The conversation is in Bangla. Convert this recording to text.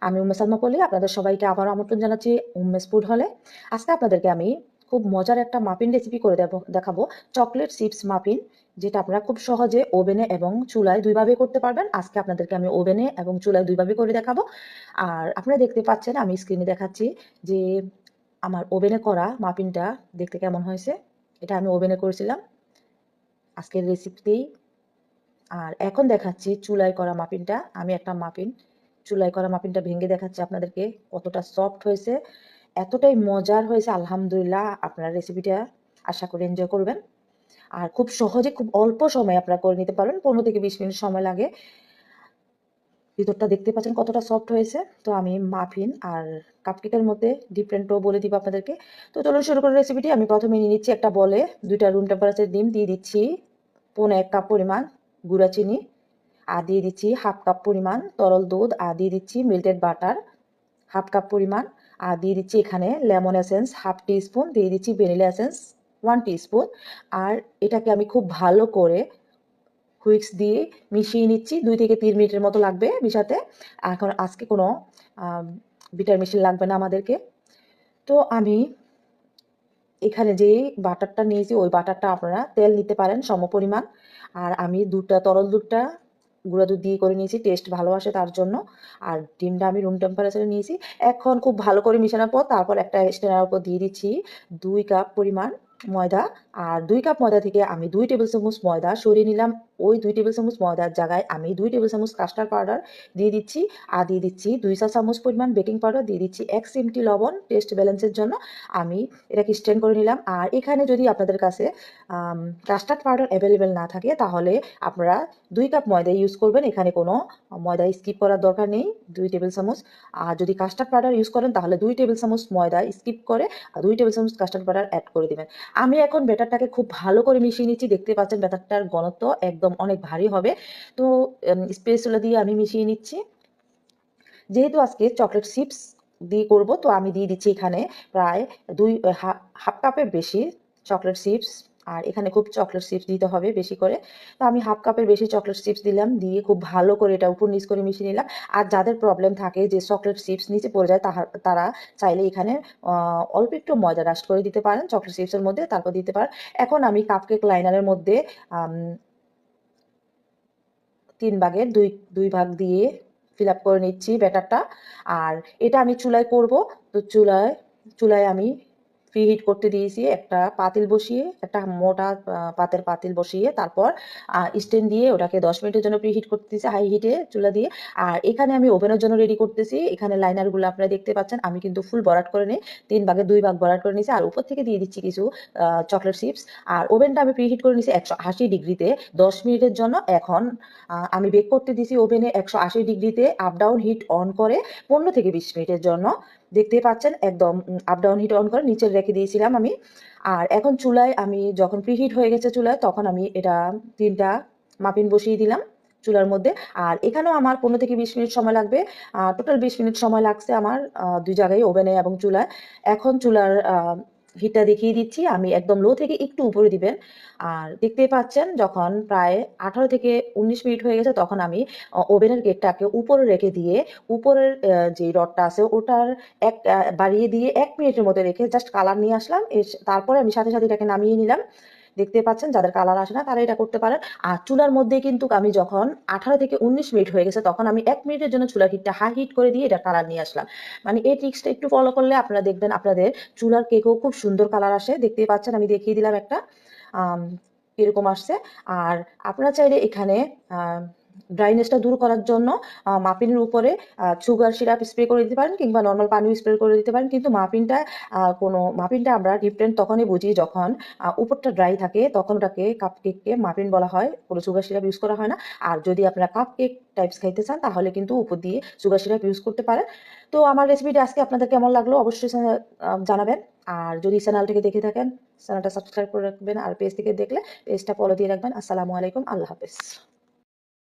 আমি উম্মে সালমা পল্লী, আপনাদের সবাইকে আবারও আমন্ত্রণ জানাচ্ছি উম্মেস ফুড হলে। আজকে আপনাদেরকে আমি খুব মজার একটা মাফিন রেসিপি করে দেখাবো, চকলেট চিপস মাফিন, যেটা আপনারা খুব সহজে ওভেনে এবং চুলায় দুইভাবে করতে পারবেন। আজকে আপনাদেরকে আমি ওভেনে এবং চুলায় দুইভাবে করে দেখাবো। আর আপনারা দেখতে পাচ্ছেন, আমি স্ক্রিনে দেখাচ্ছি যে আমার ওভেনে করা মাফিনটা দেখতে কেমন হয়েছে। এটা আমি ওভেনে করেছিলাম আজকের রেসিপিতেই। আর এখন দেখাচ্ছি চুলায় করা মাফিনটা। আমি একটা মাফিন চুলায় করা মাফিনটা ভেঙে দেখাচ্ছি আপনাদেরকে কতটা সফট হয়েছে, এতটাই মজার হয়েছে। আলহামদুলিল্লাহ, আপনারা রেসিপিটা আশা করি এনজয় করবেন। আর খুব সহজে, খুব অল্প সময় আপনারা করে নিতে পারবেন, 15 থেকে 20 মিনিট সময় লাগে। ভিতরটা দেখতে পাচ্ছেন কতটা সফট হয়েছে। তো আমি মাফিন আর কাপকেকের মধ্যে ডিফারেন্টও বলে দিব আপনাদেরকে। তো চলুন শুরু করি রেসিপিটি। আমি প্রথমে নিয়ে নিচ্ছি একটা বলে 2টা রুম টেম্পারেচার ডিম, দিয়ে দিচ্ছি 1 কাপ পরিমাণ গুঁড়া চিনি, আর দিয়ে দিচ্ছি 1/2 কাপ পরিমাণ তরল দুধ, আর দিয়ে দিচ্ছি মেল্টেড বাটার 1/2 কাপ পরিমাণ, আর দিয়ে দিচ্ছি এখানে লেমন এসেন্স 1/2 টিস্পুন, দিয়ে দিচ্ছি ভ্যানিলা এসেন্স 1 টিস্পুন। আর এটাকে আমি খুব ভালো করে হুইক্স দিয়ে মিশিয়ে নিচ্ছি। 2 থেকে 3 মিনিটের মতো লাগবে মিশাতে। এখন আজকে কোনো বিটার মেশিন লাগবে না আমাদেরকে। তো আমি এখানে যে বাটারটা নিয়েছি, ওই বাটারটা আপনারা তেল নিতে পারেন সমপরিমাণ। আর আমি তরল দুধটা গুঁড়া দুধ দিয়ে করে নিয়েছি, টেস্ট ভালো আসে তার জন্য। আর ডিমটা আমি রুম টেম্পারেচারে নিয়েছি। এখন খুব ভালো করে মিশানোর পর তারপর একটা স্ট্যান্ডের উপর দিয়ে দিচ্ছি 2 কাপ পরিমাণ ময়দা। আর 2 কাপ ময়দা থেকে আমি 2 টেবিল চামচ ময়দা সরিয়ে নিলাম। ওই 2 টেবিল চামচ ময়দার জায়গায় আমি 2 টেবিল চামচ কাস্টার্ড পাউডার দিয়ে দিচ্ছি। আর দিয়ে দিচ্ছি 2 চা চামচ পরিমাণ বেকিং পাউডার, দিয়ে দিচ্ছি 1 চিমটি লবণ টেস্ট ব্যালেন্সের জন্য। আমি এটাকে স্ট্রেন করে নিলাম। আর এখানে যদি আপনাদের কাছে কাস্টার্ড পাউডার অ্যাভেলেবেল না থাকে, তাহলে আপনারা 2 কাপ ময়দা ইউজ করবেন। এখানে কোনো ময়দা স্কিপ করার দরকার নেই, 2 টেবিল চামচ। আর যদি কাস্টার্ড পাউডার ইউজ করেন, তাহলে 2 টেবিল চামচ ময়দা স্কিপ করে 2 টেবিল চামচ কাস্টার্ড পাউডার অ্যাড করে দিবেন। আমি এখন ব্যাটারটাকে খুব ভালো করে মিশিয়ে নিচ্ছি। দেখতে পাচ্ছেন ব্যাটারটার ঘনত্ব একদম অনেক ভারী হবে। তো স্প্যাচুলা দিয়ে আমি মিশিয়ে নিচ্ছি। যেহেতু আজকে চকলেট চিপস দিয়ে করব, তো আমি দিয়ে দিচ্ছি এখানে প্রায় হাফ কাপের বেশি চকলেট চিপস। আর এখানে খুব চকলেট চিপস দিতে হবে বেশি করে। তো আমি হাফ কাপের বেশি চকলেট চিপস দিলাম, দিয়ে খুব ভালো করে এটা উপর নিচ করে মিশিয়ে নিলাম। আর যাদের প্রবলেম থাকে যে চকলেট চিপস নিচে পড়ে যায়, তারা চাইলে এখানে অল্প একটু ময়দা ডাস্ট করে দিতে পারেন চকলেট চিপসের মধ্যে, তারপর দিতে পারেন। এখন আমি কাপকেক লাইনারের মধ্যে 3 ভাগের দুই ভাগ দিয়ে ফিল আপ করে নিচ্ছি ব্যাটারটা। আর এটা আমি চুলায় করব। তো চুলায় আমি প্রি হিট করতে দিয়েছি একটা পাতিল বসিয়ে, একটা মোটা পাতের পাতিল বসিয়ে, তারপর স্ট্যান্ড দিয়ে ওটাকে 10 মিনিটের জন্য প্রি হিট করতে দিয়েছি হাই হিটে চুলা দিয়ে। আর এখানে আমি ওভেনের জন্য রেডি করতেছি। এখানে লাইনারগুলো আপনারা দেখতে পাচ্ছেন, আমি কিন্তু ফুল ভরাট করে নিই, 3 ভাগের 2 ভাগ ভরাট করে নিয়েছি। আর উপর থেকে দিয়ে দিচ্ছি কিছু চকলেট চিপস। আর ওভেনটা আমি প্রি হিট করে নিয়েছি 180 ডিগ্রিতে 10 মিনিটের জন্য। এখন আমি বেক করতে দিছি ওভেনে 180 ডিগ্রিতে আপ ডাউন হিট অন করে 15 থেকে 20 মিনিটের জন্য। দেখতেই পাচ্ছেন একদম আপ ডাউন হিট অন করে নিচে রেখে দিয়েছিলাম আমি। আর এখন চুলায় আমি যখন প্রিহিট হয়ে গেছে চুলায়, তখন আমি এটা 3টা মাফিন বসিয়ে দিলাম চুলার মধ্যে। আর এখানেও আমার 15 থেকে 20 মিনিট সময় লাগবে। টোটাল 20 মিনিট সময় লাগছে আমার দুই জায়গায়, ওভেনে এবং চুলায়। এখন চুলার হিটটা দেখিয়ে দিচ্ছি, আমি একদম লো থেকে একটু উপরে দিবেন। আর দেখতেই পাচ্ছেন যখন প্রায় 18 থেকে 19 মিনিট হয়ে গেছে, তখন আমি ওভেনের গেটটাকে উপরে রেখে দিয়ে উপরের যে রডটা আছে ওটার বাড়িয়ে দিয়ে 1 মিনিটের মতো রেখে জাস্ট কালার নিয়ে আসলাম। তারপরে আমি সাথে সাথে এটাকে নামিয়ে নিলাম। দেখতে পাচ্ছেন যাদের কালার আসে না তারা এটা করতে পারেন। আর চুলার মধ্যে কিন্তু আমি যখন 18 থেকে 19 মিনিট হয়ে গেছে, তখন আমি 1 মিনিটের জন্য চুলার হিটটা হাই হিট করে দিয়ে এটা কালার নিয়ে আসলাম। মানে এই ট্রিক্সটা একটু ফলো করলে আপনারা দেখবেন আপনাদের চুলার কেকও খুব সুন্দর কালার আসে। দেখতেই পাচ্ছেন আমি দেখিয়ে দিলাম একটা এরকম আসছে। আর আপনারা চাইলে এখানে ড্রাইনেসটা দূর করার জন্য মাফিনের উপরে সুগার সিরাপ স্প্রে করে দিতে পারেন, কিংবা নর্মাল পানিও স্প্রে করে দিতে পারেন। কিন্তু মাফিনটা আমরা ডিফারেন্ট তখনই বুঝি যখন উপরটা ড্রাই থাকে, তখন ওটাকে কাপকেককে মাফিন বলা হয়, কোনো সুগার সিরাপ ইউজ করা হয় না। আর যদি আপনারা কাপকেক টাইপস খাইতে চান, তাহলে কিন্তু উপর দিয়ে সুগার সিরাপ ইউজ করতে পারেন। তো আমার রেসিপিটা আজকে আপনাদের কেমন লাগলো অবশ্যই জানাবেন। আর যদি চ্যানেলটিকে দেখে থাকেন, চ্যানেলটা সাবস্ক্রাইব করে রাখবেন। আর পেজ থেকে দেখলে পেজটা ফলো দিয়ে রাখবেন। আসসালামু আলাইকুম, আল্লাহ হাফেজ।